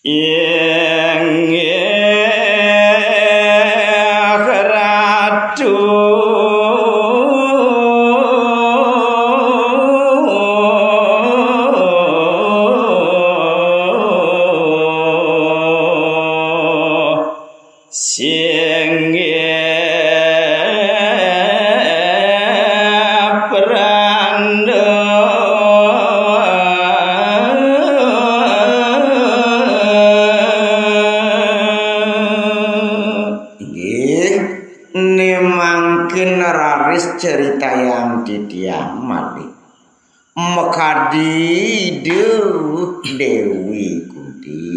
ing ratu sing cerita yang didiam malik mekadi Dewi Kunti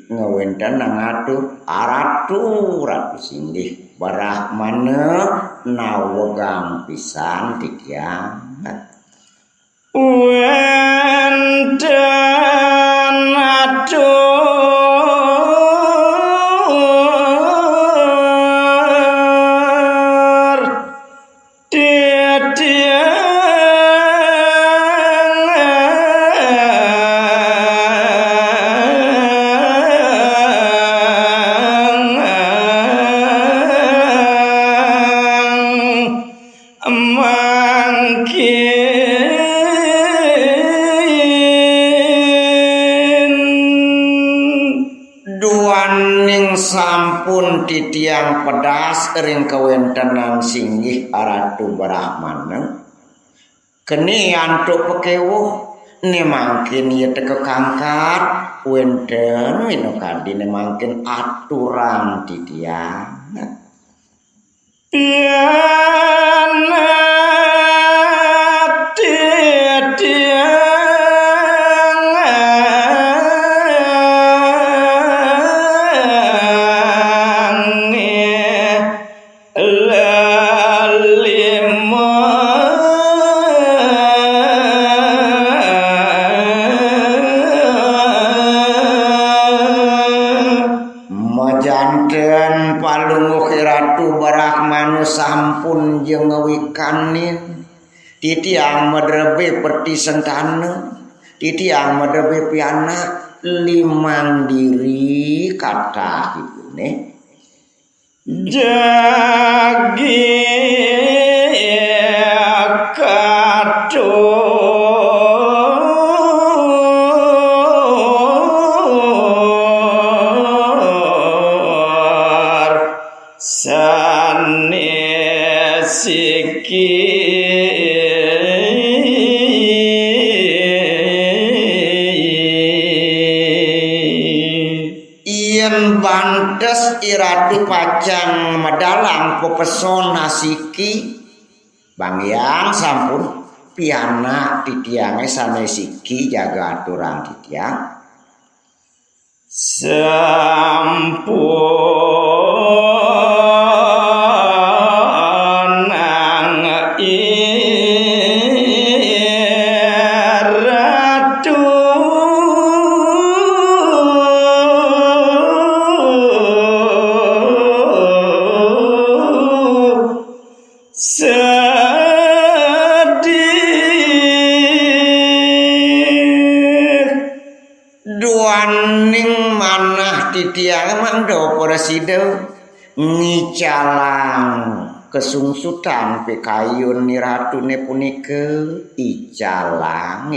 ngewenten ngadu aratu ratu sindih Brahmana nawegang pisan didiamat wenten adu sampun titiang pedas ring kewentenan singgih Ratu Brahmana keni antuk pekewuh ne mangkin ieu teu kekangkat wenten winokadi ne mangkin aturan titiang sampun jeung ngewikanin titiang medrebe perti sentana titiang medrebe piana limang diri kata ibune jagi kato yen bantes iratu pacang medalang pepesona siki bangyang sampun pianak titiange sanesiki jaga aturan titiang sampun titiang mangdo presiden ngicalang kesungsutan pikayun ni ratune punike icalang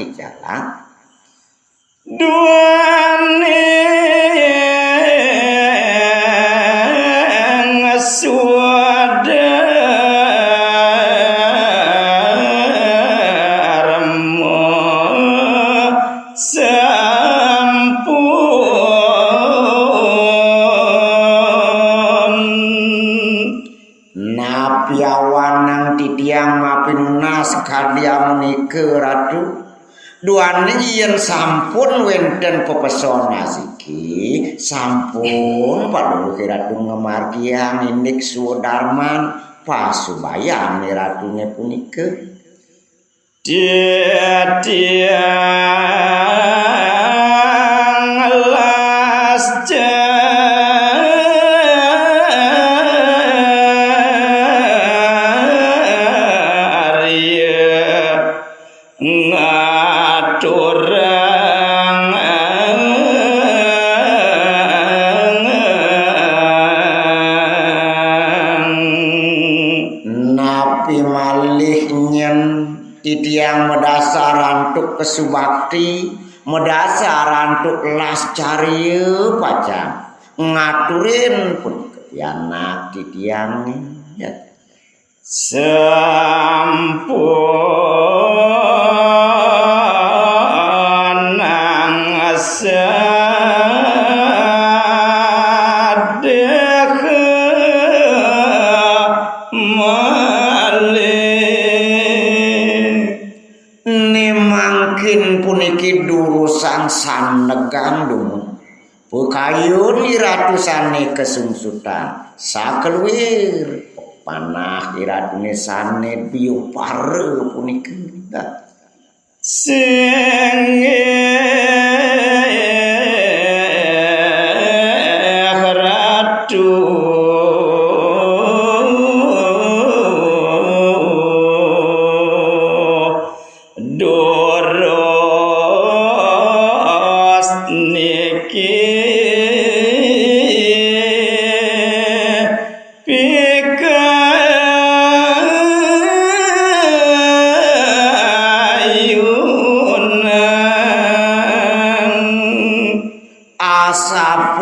duane ngasuada titiang mapinunas kadia menike ratu duane yen sampun wenten pepesona siki sampun paduh ratu ngemargiang indik sudarman pasubayan ratune punike dia las ngaturang antuk kesubakti medasar antuk las carieu pacang ngaturin pun ketianak titiang ya sampun sadek mangkin puniki durusan sanegang dumun pekayun iratusane kesungsutan sakeluwir panah iratune sane biu pare puniki sing ratu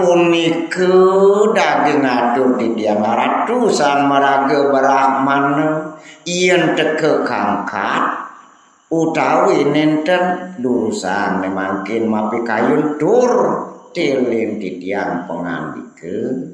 punike daging atur titiang ratusan maraga Brahmana yen teke kangkat utawi nenten durusan mangkin mapi kayun tur tilin titiang pangandike